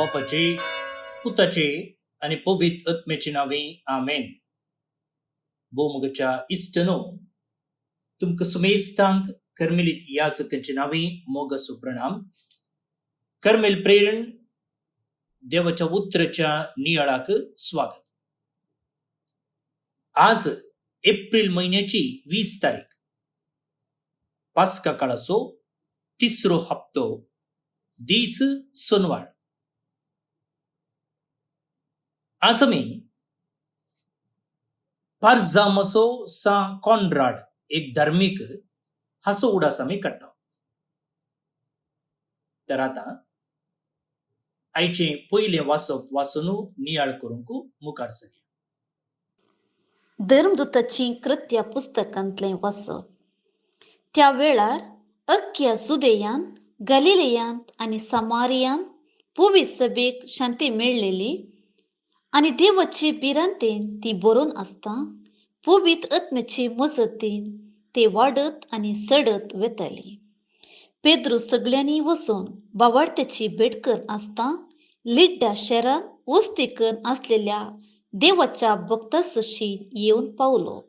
बापाचे पुताचे आणि पवित्र आत्म्याचे नावे आमेन. भोवमुगाच्या इष्टनो तुमका सुमेस्तांक कर्मेलित याजकांचे नावे मोगसो प्रणाम. कर्मेल प्रेरण देवाच्या उतराच्या नियाळाक स्वागत. आज एप्रिल महिन्याची 20 तारीख, पास्का काळाचो तिसरो हप्तो, दीस सोनवार. आज आमी पारजामसो सा कॉन्राड एक धार्मिक हाचो उडास आमी काडटा. तर आता आयचे पयले वाचप वाचून नियाळ करूंक मुखार सरूया. धर्मदूताची कृत्या पुस्तकांतलें वाचप. त्या वेळार अख्ख्या जुदेयांत, गलिलेयांत आनी समारियांत पवित्र सभेक शांती मेळलेली आनी देवाचे बिरांतेन ती बरोवन आसता पवित्र आत्म्याचे मजतीन ते वाडत आनी सडत वेताली. पेद्रू सगळ्यांनी वचून बावार्थ्याची भेट करन आसता लिड्डा शहरांत वस्ती करन आसलेल्या देवाच्या भक्तांसशी येवन पावलो.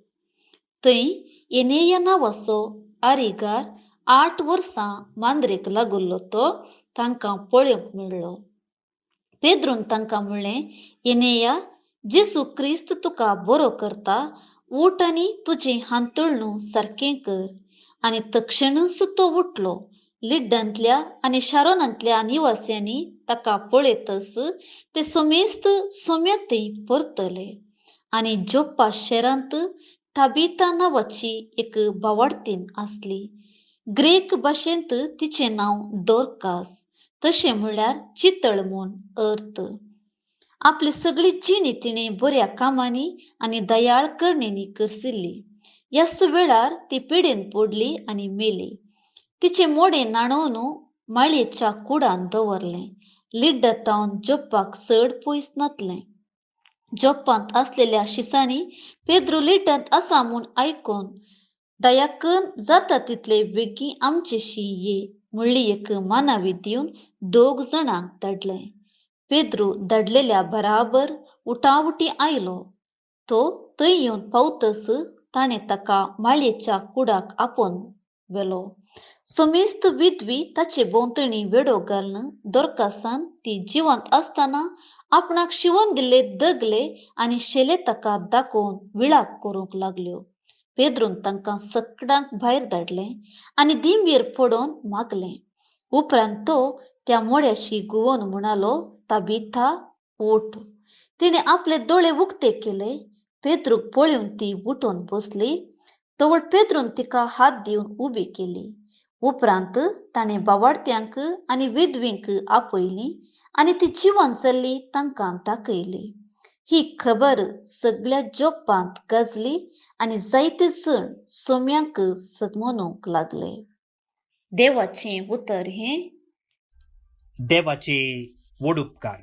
थंय येनेया नांवाचो आरिगार 8 वर्सां मांद्रेक लागुल्लो तो तांकां पळोवंक मेळ्ळो. पेद्रून तांकां म्हणलें, येनेया, जेसू क्रिस्त तुका बरो करता, उठ आनी तुजें हांतुळणू सारकें कर. आनी तक्षणच तो उठलो. लिड्डांतल्या आनी शारोनांतल्या निवास्यांनी ताका पळयतच ते समेस्त सोम्यात थंय परतले. आनी जोप्पा शहरांत ताबिता नांवाची एक बावार्थीन आसली. ग्रीक भाशेंत तिचें नांव दोरकास, तशें म्हळ्यार चितळ म्हूण अर्थ. आपली सगळी जिणी तिणें बऱ्या कामांनी आनी दयाळ करणेंनी करसिल्ली. ह्याच वेळार ती पिडेन पडली आनी मेली. तिचें मोडें नाणोवन माळयेच्या कुडान दवरलें. लिड्डातावन जोप्पाक चड पयस नासलें. जोप्पांत आसलेल्या शिसांनी पेद्रू लिड्डांत आसा म्हूण आयकून, दया करून जाता तितले बेगीन आमचेशी ये म्हणली एक मानावी दिवन 2 जाणांक धाडलें. पेद्रू धाडलेल्या बराबर उठावटी आयलो. तो थंय येवन पावतच ताणें ताका माळयेच्या कुडाक आपोवन व्हेलो. समेस्त विधवी ताचे भोंवतणी वेडो घालन दोरकासान ती जिवंत आसतना आपणाक शिवोवन दिल्ले दगले आनी शेले ताका दाखोवन विळाप करूंक लागल्यो. पेद्रून तांकां सगळ्यांक भायर धाडलें आनी दिंबेर पडोवन मागलें. उपरांत तो त्या मोड्याशी घुंवोवन म्हणालो, ताबिथा, उठ. तिणें आपले दोळे उक्ते केले. पेद्रूक पळोवन ती उठून बसली. तवळ पेद्रून तिका हात दिवन उबी केली. उपरांत ताणें बावार्थ्यांक आनी विधवींक आपयली आनी ती जिवंत जाल्ली तांकां दाखयली. ही खबर सगळ्या जोप्पांत गाजली आनी जायते जण सोम्यांक समजूंक लागले. देवाचें उतर हें. देवाचे व्हड उपकार.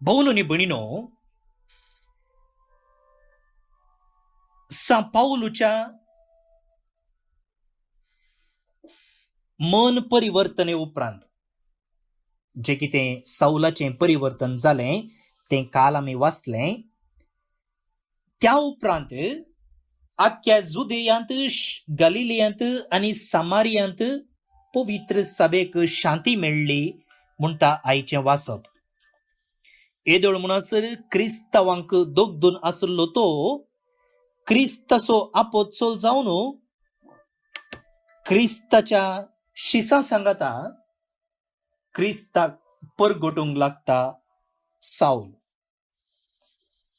भाऊनो आनी भयणीनो, सा पाऊलच्या मन परिवर्तने उपरांत जे कितें साऊलाचें परिवर्तन जालें तें काल आमी वाचलें. त्या उपरांत आख्ख्या जुदेयांत, गलिलेयांत आनी समारियांत पवित्र सभेक शांती मेळ्ळी म्हणटा आयचें वाचप. येदोळ म्हणसर क्रिस्तांवांक दोगदून आसलो तो क्रिस्ताचो आपोत्सोल जावन क्रिस्ताच्या शिसां सांगाता क्रिस्ताक परगटूंक लागता साऊल.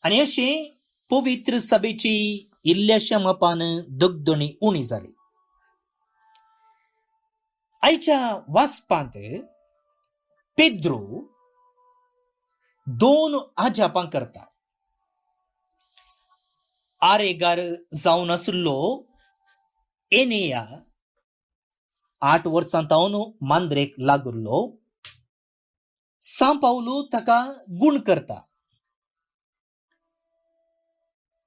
आनी अशें पवित्र सभेची इल्ल्याशा मापान दगदणी उणी जाली. आयच्या वाचपांत पेद्रू 2 आजापां करता. आरेगार जावन आसलो येनेया 8 वर्सां तावन मांद्रेक लागुल्लो. सा पाऊल ताका गूण करता.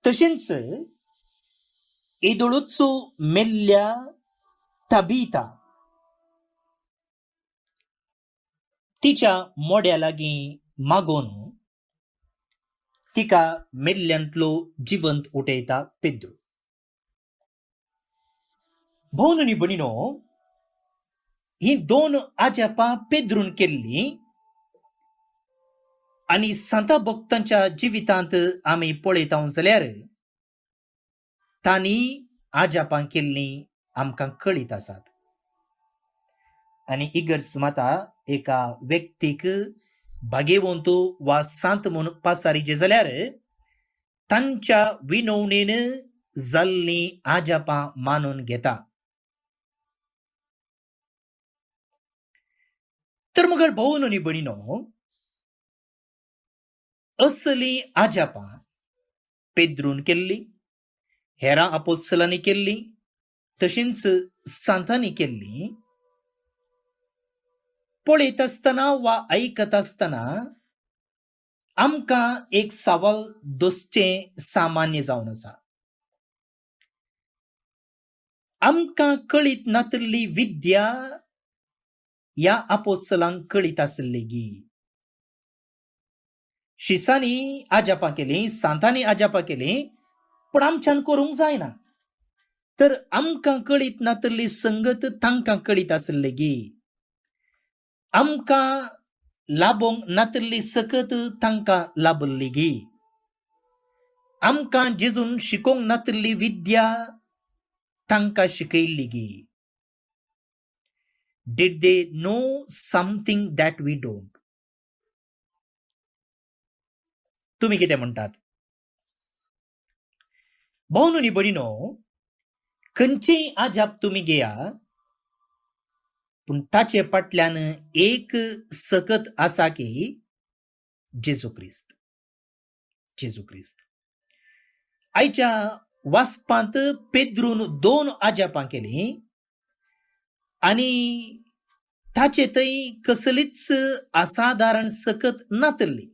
तशेंच येदोळूच मेल्ल्या ताबिता तिच्या मोड्या लागीं मागोन तिका मेल्ल्यांतलो जिवंत उठयता पेद्रू. भोवन आनी भयणीनो, ही दोन आजापां पेद्रून केल्ली आनी सांता भक्तांच्या जिवितांत आमी पळयता जाल्यार तांणी आजापां केल्लीं आमकां कळीत आसात. आनी इगर्ज माता एका व्यक्तीक भाग्यवंत वा सांत म्हूण पासारीचे जाल्यार तांच्या विनवणेन जाल्लीं आजापां मानून घेता. तर मगर भोवन आनी भयणीनो, असलीं आजापां पेद्रून केल्लीं, हेरां आपोस्तलांनी केल्लीं, तशेंच सांतांनी केल्लीं पळयत आसतना वा आयकत आसतना आमकां एक सवाल दोसचें सामान्य जावन आसा. आमकां कळीत नातल्ली विद्या ह्या आपोस्तलांक कळीत आसली गी. शिसांनी आजापां केलीं, सांतांनी आजापां केलीं, पण आमच्यान करूंक जायना. तर आमकां कळीत नातल्ली संगत तांकां कळीत आसली गी. आमकां लाबोंक नातल्ली सकत तांकां लाबल्ली गी. आमकां जेजून शिकोवंक नातल्ली विद्या तांकां शिकयल्ली गी. Did they know something that we don't? तुम्ही कितें म्हणटात? भोवन आनी भयणीनो, खंयचेय आजाप तुमी घेया, पूण ताचे फाटल्यान एक सकत आसा की जेजू क्रिस्त. जेजू क्रिस्त. आयच्या वाचपांत पेद्रून दोन आजापां केलीं आनी ताचे थंय कसलीच असाधारण सकत नातल्ली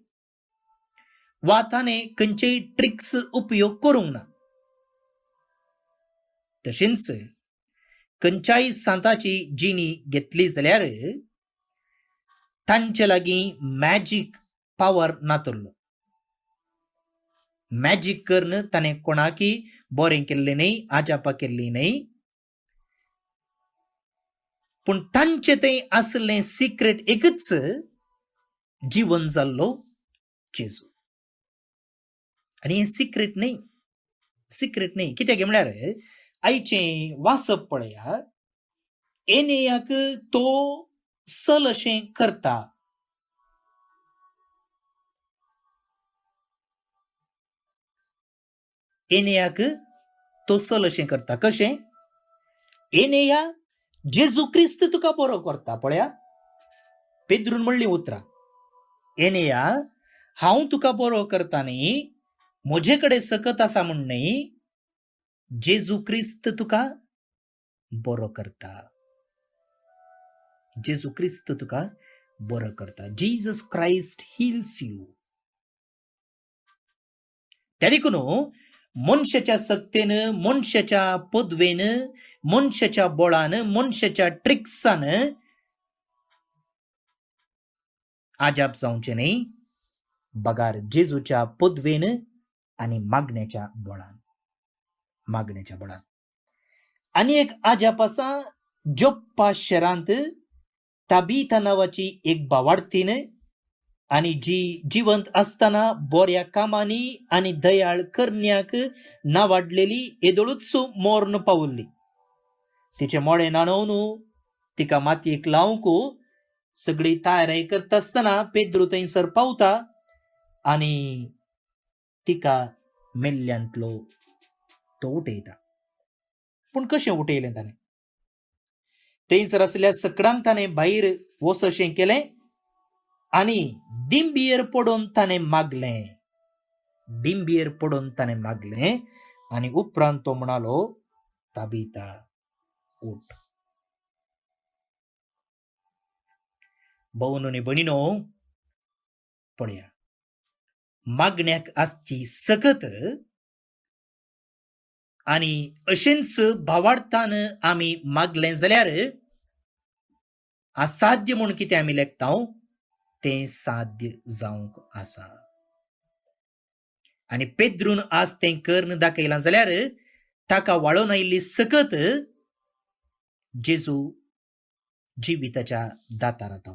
वा ताणें खंयचेय ट्रिक्स उपयोग करूंक ना. तशेंच खंयच्याय सांताची जिणी घेतली जाल्यार तांचे लागीं मॅजीक पावर नातल्लो. मॅजीक करून ताणें कोणाकी बरें केल्लें न्हय, आजापां केल्लीं न्हय, पूण तांचे थंय आसलें सिक्रेट एकच, जीवन जाल्लो जेजू. आनी हें सिक्रेट न्हय, सिक्रेट न्हय. कित्याक म्हळ्यार आयचें वाचप पळया, एनेयाक तो सल अशें करता. एनेयाक तो सल अशें करता. कशें? एनेया, जेजू क्रिस्त तुका बरो करता पळया. पेद्रून म्हणलीं उतरां. एनेया, हांव तुका बरो करता न्ही, म्हजे कडेन सकत आसा म्हूण न्हय, जेजू क्रिस्त तुका बरो करता. जेजू क्रिस्त तुका बरो करता. Jesus Christ hills you. त्या देखून मनशाच्या सक्तेन, मनशाच्या पदवेन, मनशाच्या बळान, मनशाच्या ट्रिक्सान आजाप जावचें न्हय, बगार जेजूच्या पदवेन आनी मागण्याच्या बळान. मागण्याच्या बळान. आनी एक आजाप आसा जोप्पा शारांत ताबिथा नांवाची एक भावार्थीन, आनी जी जिवंत आसतना बऱ्या कामांनी आनी दयाळ करण्याक नावाडलेली येदोळूच मोर्न पावल्ली. तिचे मोडे नाणवून तिका मातयेक लावंक सगळी तयारी करता आसतना पेद्रू थंयसर पावता आनी तिका मेल्ल्यांतलो तो उठयता. पूण कशें उठयलें ताणें? थंयसर आसलेल्या सकडांक ताणें भायर वचोशें केलें आनी दिंबयेर पडोवन ताणें मागलें. दिंबयेर पडोवन ताणें मागलें आनी उपरांत तो म्हणालो, ताबिथा, उठ. भोवन आनी भयणीनो, पळया, मागण्याक आसची सकत आनी अशेंच भावार्थान आमी मागलें जाल्यार असाध्य म्हूण कितें आमी लेखता? ते साध्य जावंक आसा. आणि पेद्रून आज तें कर्ण दाखयलां जाल्यार ताका वाळोवन आयिल्ली सकत जेजू जिविताच्या दातारांत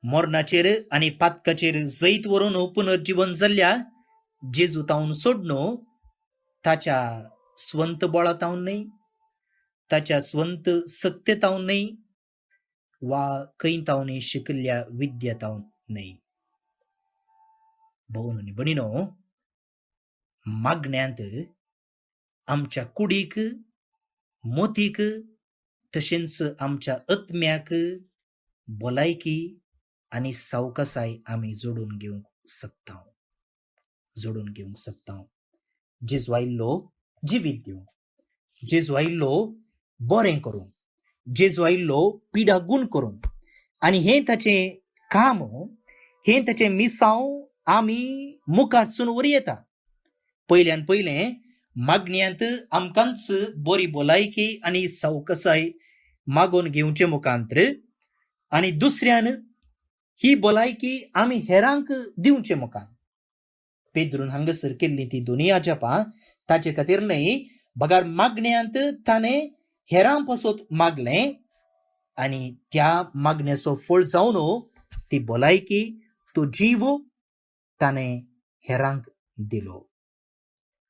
मोरणाचेर आनी पातकाचेर जैत व्हरून पुनर्जीवन जाल्ल्या जेजू तावन सोडून ताच्या स्वंत बळातावन न्हय, ताच्या स्वंत सत्यतावन न्हय, वा खंय तावनी शिकिल्ल्या विद्येतावन न्हय. भाऊन आनी भयणीनो, मागण्यांत आमच्या कुडीक, मोतीक, तशेंच आमच्या आत्म्याक भलायकी आनी सावकासाय आमी जोडून घेवंक शकता. जेजू आयिल्लो जिवीत दिवंक, जेजू आयिल्लो बरें करूंक, जेजू आयिल्लो पिडा गूण करूंक. आनी हें ताचें काम, हें ताचें मिसांव आमी मुखारसून वरी येता. पयल्यान पयलें मागण्यांत आमकांच बरी भलायकी आनी सावकासाय मागोवन घेवचे मुखांत्र, आनी दुसऱ्यान ही भलायकी आमी हेरांक दिवचे मुखार. पेद्रून हांगासर केल्ली ती दोनी आजापां ताचे खातीर न्हय, बगार मागण्यांत ताणें हेरां पासत मागलें आनी त्या मागण्याचो फळ जावन ती भलायकी, तो जीव ताणें हेरांक दिलो.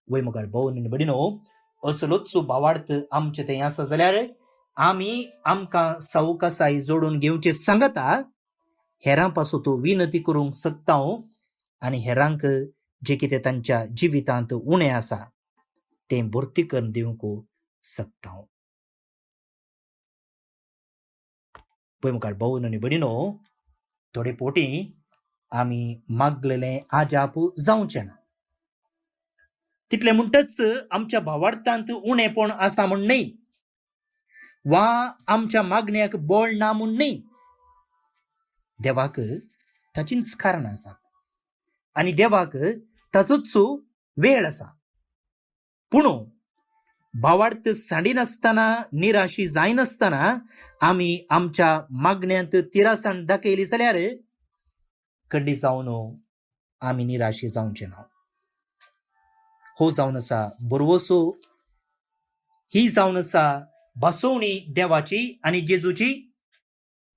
वय मुखार भाऊन आनी भयणीनो, असलोच भावार्थ आमचें थंय आसा जाल्यार आमी आमकां सावकासाय जोडून घेवचे सांगता हेरां पासून तो विनंती करूंक शकता आनी हेरांक जे कितें तांच्या जिवितांत उणें आसा तें भरती करून दिवंक शकता. पळय मुखार भाऊन आनी भयणीनो, थोडे फावटी आमी मागलेलें आजाप जावचें ना. तितले म्हणटच आमच्या भावार्थांत उणेपण आसा म्हूण न्हय, वा आमच्या मागण्याक बळ ना म्हूण न्हय. देवाक ताचींच कारणां आसात आनी देवाक ताचोच वेळ आसा. पूण भावार्थ सांडिनासतना, निराशी जायनासतना आमी आमच्या मागण्यांत तिरासाण दाखयली जाल्यार खंडी जावन आमी निराशी जावचे ना. हो जावन आसा बरवसो, ही जावन आसा बसवणी देवाची आनी जेजूची.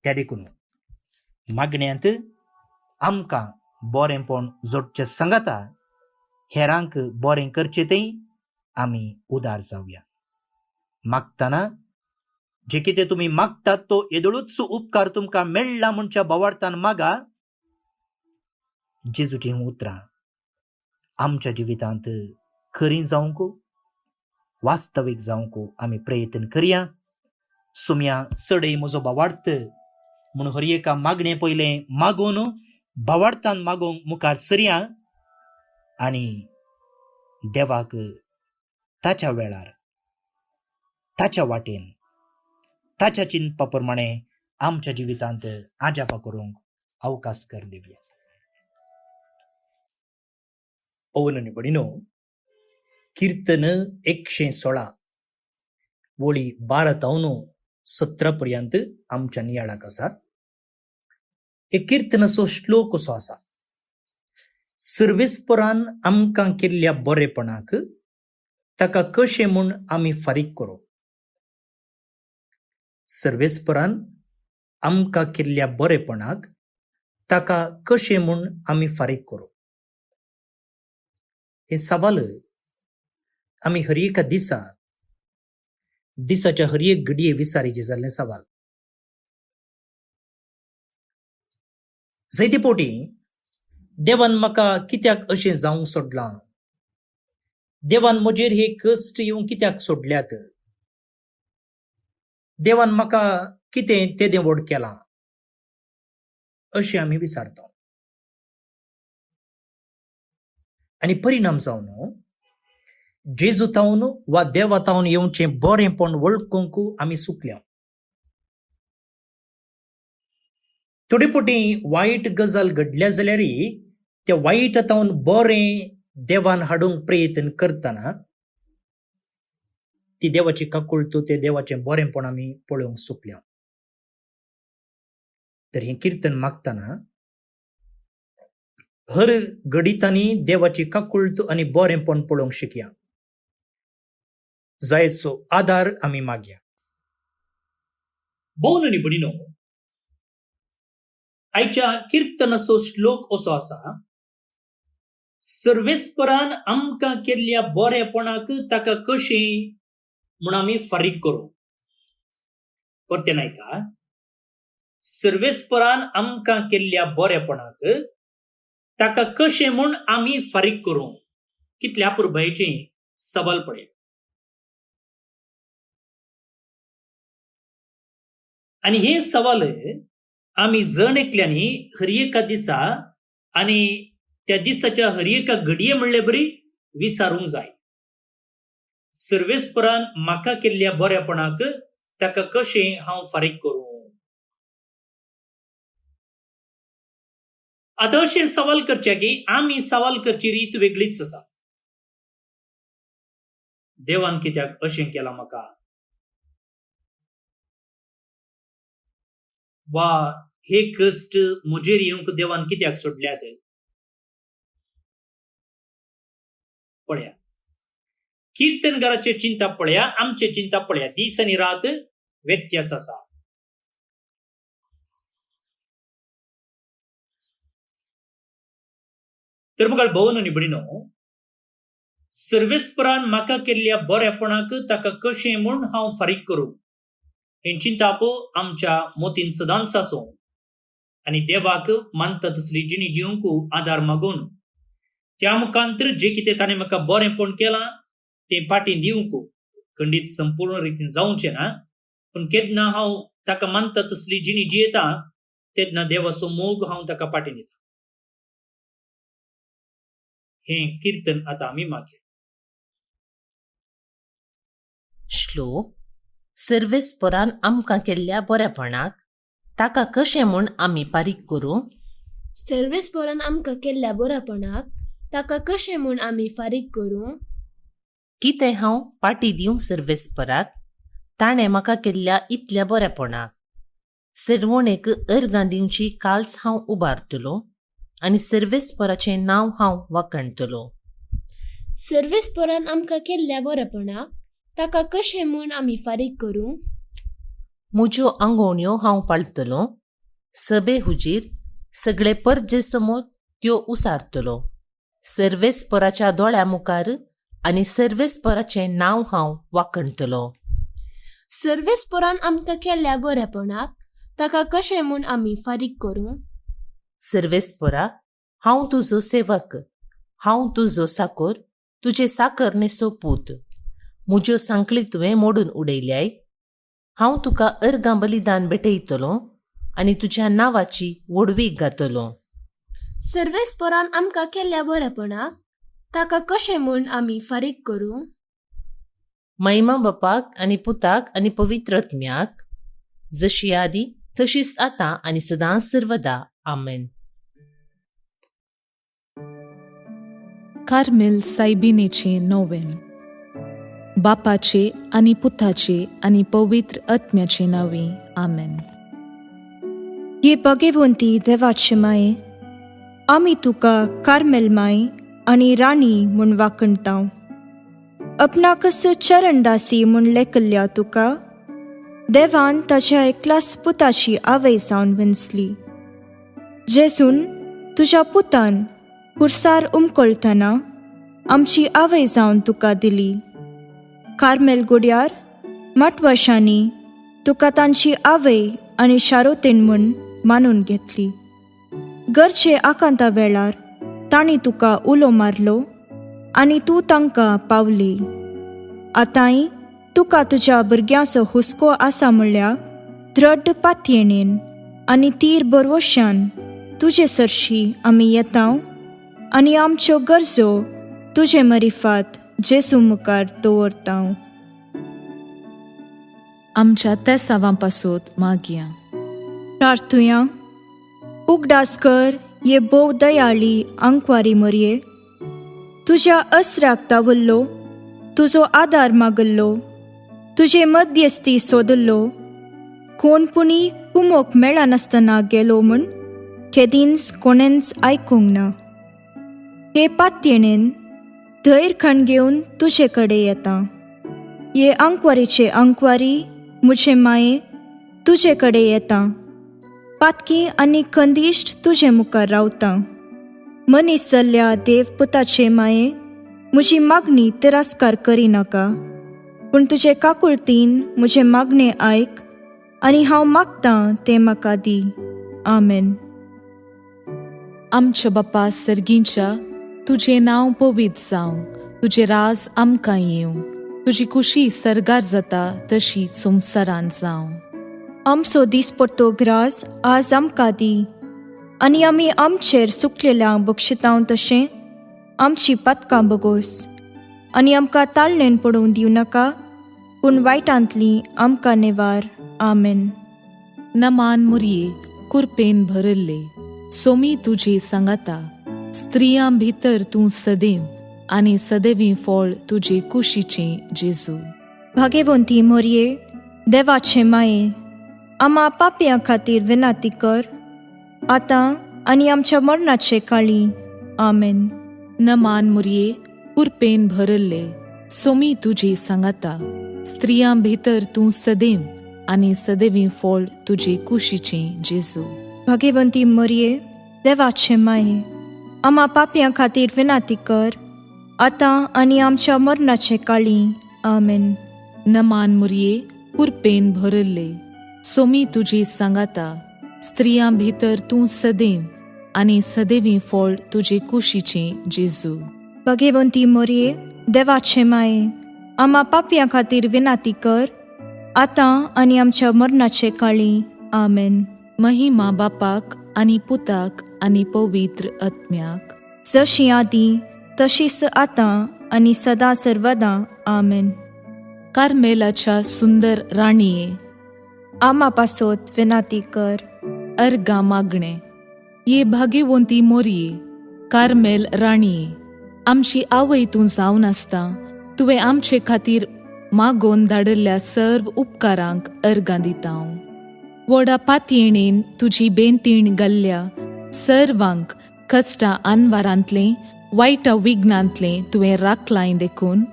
त्या देखून मागण्यांत आमकां बरेंपण जोडचें सांगता हेरांक बरें करचें थंय आमी उदार जावया. मागतना जे कितें तुमी मागतात तो येदोळूच उपकार तुमकां मेळ्ळा म्हणच्या भावार्थान मागा. जेजूची उतरां आमच्या जिवितांत खरीं जावंक, वास्तवीक जावंक आमी प्रयत्न करया. सुम्या सडय म्हजो भावार्थ म्हूण हर एका मागणे पयलें मागून भावार्थान मागोवंक मुखार सरया आनी देवाक ताच्या वेळार, ताच्या वाटेन, ताच्या चिंतपा प्रमाणें आमच्या जिवितांत आजापा करूंक अवकाश कर दिवया. पवन आनी भयणीनो, कीर्तन 116 वळी 12 पर्यंत आमच्या नियाळाक आसा. एक कीर्तनाचो श्लोक असो आसा: सर्वेस्परान आमकां केल्ल्या बरेपणाक ताका कशें म्हूण आमी फारीक करूं. सर्वेस्परान आमकां केल्ल्या बरेपणाक ताका कशें म्हूण आमी फारीक करूं. हे सवाल आमी हर एका दिसाच्या हर एक घडये विचारीचे जाल्ले सवाल. जायते फावटी देवान म्हाका कित्याक अशें जावंक सोडलां, देवान म्हजेर हे कश्ट येवंक कित्याक सोडल्यात, देवान म्हाका कितें तेदें व्हड केलां, अशें आमी विचारता. आनी परिणाम जावन जेजू तावन वा देवा तावन येवचें बरेंपण वळखूंक आमी चुकल्या. थोडे फावटी वायट गजाल घडल्या जाल्यारय त्या वायटातावन बरें देवान हाडूंक प्रयत्न करतना ती देवाची काकूळट, ते देवाचें बरेंपण आमी पळोवंक चुकल्या. तर हे कीर्तन मागताना हर घडीतांनी देवाची काकुळत आणि बरेपण पळोवंक शिकया, जायचो आधार आमी मागया. भोवन आनी भयणीनो, आयच्या कीर्तनाचो श्लोक असो आसा, सर्वेस्परान आमकां केल्ल्या बरेपणाक ताका कशें म्हूण आमी फारीक करूं. परतेन आयका, सर्वेस्परान आमकां केल्ल्या बरेपणाक ताका कशें म्हूण आमी फारीक करूं. कितल्या पुरबायेचें सवाल पळया. आनी हे सवाल आमी जण एकल्यांनी हर एका दिसा आनी त्या दिसाच्या हर एका घडये म्हणले बरी विचारूंक जाय. सर्वेस्परान म्हाका केल्ल्या बरेपणाक ताका कशें हांव फारीक करूं. आतां अशें सवाल करचे की आमी सवाल करची रीत वेगळीच आसा. देवान कित्याक अशें केलां म्हाका, वा हे कश्ट म्हजेर येवंक देवान कित्याक सोडल्यात. पळया, कीर्तनकाराचे चिंता पळया, आमचे चिंता पळया. दीस आनी रात व्यत्यास आसा. तर मग भोवन आनी भयणीनो, सर्वेस्परान म्हाका केल्ल्या बरेपणाक ताका कशें म्हूण हांव फारीक करूं, ही चिंता आमच्या मोतीन सदांच आसूं आनी देवाक मानता तसली जिणी जिवंक आदार मागून त्या मुखांतर जे कितें ताणें म्हाका बरेपण केलां तें पाटी दिवंक खंडीत संपूर्ण रितीन जावचें ना, पूण केन्ना हांव ताका मानता तसली जिणी जियेता तेन्ना देवाचो मोग हांव ताका पाटी दिता. हे कीर्तन आतां आमी मागया. श्लोक. सर्वेस्परान आमकां केल्ल्या बरेपणाक ताका कशें म्हूण आमी फारीक करूं. सर्वेस्परान आमकां केल्ल्या बरेपणाक ताका कशें म्हूण आमी फारीक करूं. कितें हांव पाटी दिवं सर्वेस्पराक, ताणें म्हाका केल्ल्या इतल्या बरेपणाक. सर्वणेक अर्गां दिवची काल्स हांव उबारतलों आनी सर्वेस्पराचें नांव हांव वाखणतलों. सर्वेस्परान आमकां केल्ल्या बरेपणाक ताका कशें म्हूण आमी फारीक करूं. म्हज्यो आंगवण्यो हांव पाळटलों, सभे हुजीर सगळे परजे समोर त्यो उसारतलों. सर्वेस्पराच्या दोळ्या मुखार आनी सर्वेस्पराचें नांव हांव वाखणतलों. सर्वेस्परान आमकां केल्ल्या बरेपणाक ताका कशें म्हूण आमी फारीक करूं. सर्वेस्परा, हांव तुजो सेवक, हांव तुजो साकोर, तुजे साकर नेसो पूत. म्हज्यो सांकळी तुवें मोडून उडयल्याय. हांव तुका अर्गां बलिदान भेटयतलों आनी तुज्या नांवाची व्हडवीक घातलों. सर्वेस्परान आमकां केल्ल्या बरेपणाक ताका कशें म्हूण आमी फारीक करूं. महिमा बापाक आनी पुताक आनी पवित्र आत्म्याक, जशी आदी तशीच आतां आनी सदां सर्वदा. आमेन. कार्मेल सायबिनेचे नोवेन. बापाचे आनी पुताचे आनी पवित्र आत्म्याचे नांवे. आमेन. ये भगवंती देवाचे माये, आमी तुका कार्मेल माय आनी राणी म्हूण वाखणटाव. आपणाकच चरणदासी म्हूण लेखल्या तुका देवान ताच्या एकल्याच पुताची आवय जावन विंचली. जेजून तुज्या पुतान खुर्सार उमकळतना आमची आवय जावन तुका दिली. कार्मेल गुड्यार माटवाशांनी तुका तांची आवय आनी शारोतेन म्हूण मानून घेतली. गरजे आकांता वेळार तांणी तुका उलो मारलो आनी तूं तांकां पावली. आतांय तुका तुज्या भुरग्यांचो हुस्को आसा म्हणल्यार दृढ पातयेणेन आनी तीर बरवश्यान तुजे सरशी आमी येतांव आनी आमच्यो गरजो तुजे मरिफात जेसू मुखार दवरतांव. आमच्या त्या सावांपासून मागया. प्रार्थुया. उगडास कर ये भोव दयाळी आंकवारी मरये. तुज्या अस्राक तावल्लो, तुजो आदार मागल्लो, तुजे मध्यस्थी सोदल्लो, कोण पुनीक कुमोक मेळनासतना गेलो म्हूण केदींच कोणेंच आयकूंक ना. हे पातयेणेन धैर्य खण घेवन तुजे कडेन येता. ये आंकवारीचे आंकवारी मुझे माये तुजे कडेन येता. पातकी आनी खंदिश्ट तुजे मुखार रावता. मनीस जाल्ल्या देवपुताचे माये म्हजी मागणी तिरस्कार करिनाका. पूण तुजे काकुळतीन म्हजे मागणे आयक आनी हांव मागतां तें म्हाका दी. आमेन. आमच्या बापा सर्गींच्या, तुजें नांव पवित्र जावं, तुजें राज आमकां येवं, तुजी कुशी सरगार जाता तशी संवसारांत जावं. आमचो दिसपट्टो ग्रास आज आमकां दी. आनी आमी आमचेर सुकलेल्यांक बक्षितांव तशें आमची पातकां बगोस. आनी आमकां ताळणेन पडूंक दिवं नाका, पूण वायटांतली आमकां नेवार. आमेन. नमान मुरये, कुरपेन भरल्ले, सोमी तुजे सांगाता. स्त्रियां भितर तूं सदैव, आनी सदैवी फळ तुजे कुशीचें जेजू. भाग्यवंती मोरये, देवाचे माये, आम्हा पापयां खातीर विनाती कर, आतां आनी आमच्या मरणाचे काळी. आमेन. नमान मुरये, कुरपेन भरल्ले, सोमी तुजे सांगाता. स्त्रियां भितर तूं सदैव, आनी सदैवी फळ तुजे कुशीचें जेजू. भाग्यवंती मोरये, देवाचे माये, आम्हा पापयां खातीर विनाती कर, आतां आनी आमच्या मरणाचे काळी. आमेन. नमान मुरये, कुरपेन भरल्ले, सोमी तुजे सांगाता. स्त्रियां भितर तूं सदैव, आनी सदैवी फळ तुजे कुशीचें जेजू. भाग्यवंती मोरये, देवाचे माये, आम्हा पापयां खातीर विनाती कर, आतां आनी आमच्या मरणाचे काळी. आमेन. महिमा बापाक आनी पुताक आनी पवित्र आत्म्याक, जशी आदी तशीच आतां आनी सदा सर्वदा. आमेन. कार्मेलाच्या सुंदर राणीये, आम्हा पासोत विनाती कर. अर्गा मागणे. ये भाग्यवंती मोरये, कार्मेल राणीये, आमची आवय तूं जावन आसता. तुवें आमचे खातीर मागोवन धाडल्ल्या सर्व उपकारांक अर्गां दिता हांव. व्हडा पातयेणेन तुजी बेंतीण घाल्ल्या सर्वांक कश्टां आनवारांतलें वायटा विघ्नांतलें तुवें राखलां देखून,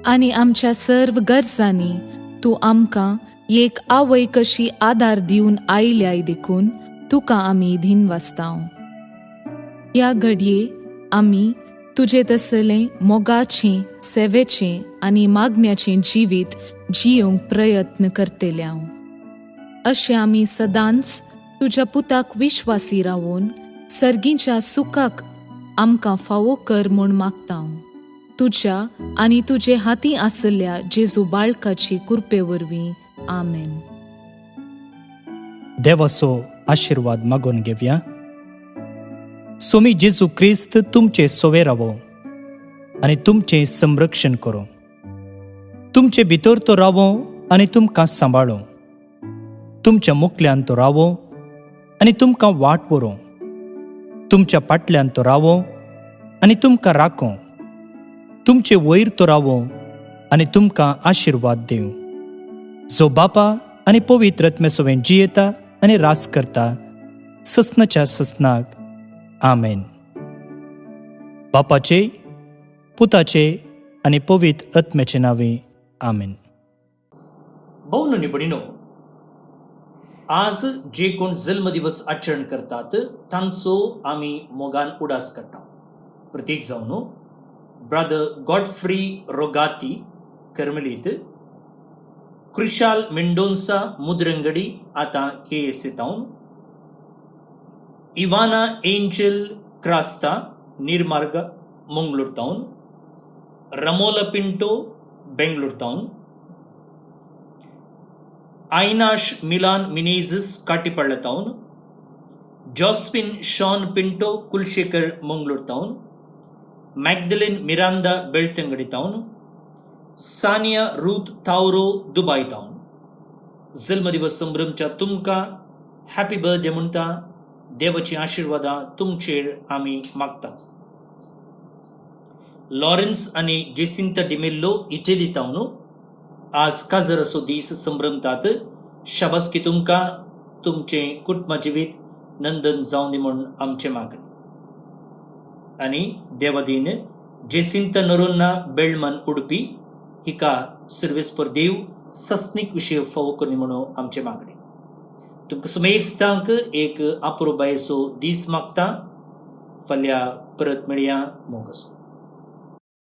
आनी आमच्या सर्व गरजांनी तूं आमकां एक आवय कशी आदार दिवन आयल्याय देखून तुका आमी दिनवासतांव. ह्या घडये आमी तुजे तसलें मोगाचें, सेवेचें आनी मागण्याचें जिवीत जियोंक प्रयत्न करतले हांव. अशें आमी सदांच तुज्या पुताक विश्वासी रावून सर्गीच्या सुखाक आमकां फावो कर म्हूण मागता. तुज्या आनी तुजे हातीं आसल्या जेजू बाळकाची कृपे वरवीं. आमेन. देवाचो आशिर्वाद मागून घेवया. सोमी जेजू क्रिस्त तुमचे सोवे रावो आनी तुमचें संरक्षण करो. तुमचे भितर तो रावो आनी तुमकां सांबाळो. तुमच्या मुखल्यान तो रावो आनी तुमकां वाट व्हरो. तुमच्या फाटल्यान तो रावो आनी तुमकां राखो. तुमचे वयर तो रावो आनी तुमकां आशिर्वाद दिवं. जो बापा आनी पवित्र आत्मे सोबेन जियेता आनी रास करता ससनाच्या ससनाक. आमेन. बापाचे, पुताचे आनी पवित्र आत्म्याचे नावे. आमेन. भौन आनी भयणीनो, आज जे कोण जल्मदिवस आचरण करतात तांचो आमी मोगान उडास करता. प्रत्येक जावन ब्रदर गॉडफ्री रोगाती कर्मलीत, क्रिशाल मेंडोन्सा मुद्रंगडी आतां KS तावन, इवाना एंजल क्रास्ता निर्मार्ग मंगळूर तावन, रमोला पिंटो बेंगळूर तावन, आयनाश मिलान मिनेझस काटीपಳ್ಳ तावन, जॉस्पिन शॉन पिंटो कुलशेखर मंगळूर तावन, मॅग्दलेन मिरांदा बेळतंगडी तावन, सानिया रूथ तावरो दुबय तावन. जल्मदिवस संभ्रमच्या तुमकां हॅपी बर्थडे म्हणटा. देवाची आशिर्वादां तुमचेर आमी मागता. लॉरेन्स आनी जेसिंता डिमेल्लो इटली तावन आज काजर असो दीस संभ्रमतात. शाबासकी तुमकां. तुमचे कुटुंब जिवीत नंदन जावं दी म्हणून आमचे मागणी. आनी देवादीन जेसिंत नरोन्ना बेळमन उडपी हिका सर्वेस्पर देव सस्नीक विशय फावो करनी म्हणून आमचे मागणी. तुमकां सुमेस्तांक एक अपुरबायेचो दीस मागता. फाल्यां परत मेळया. मोग आसूं.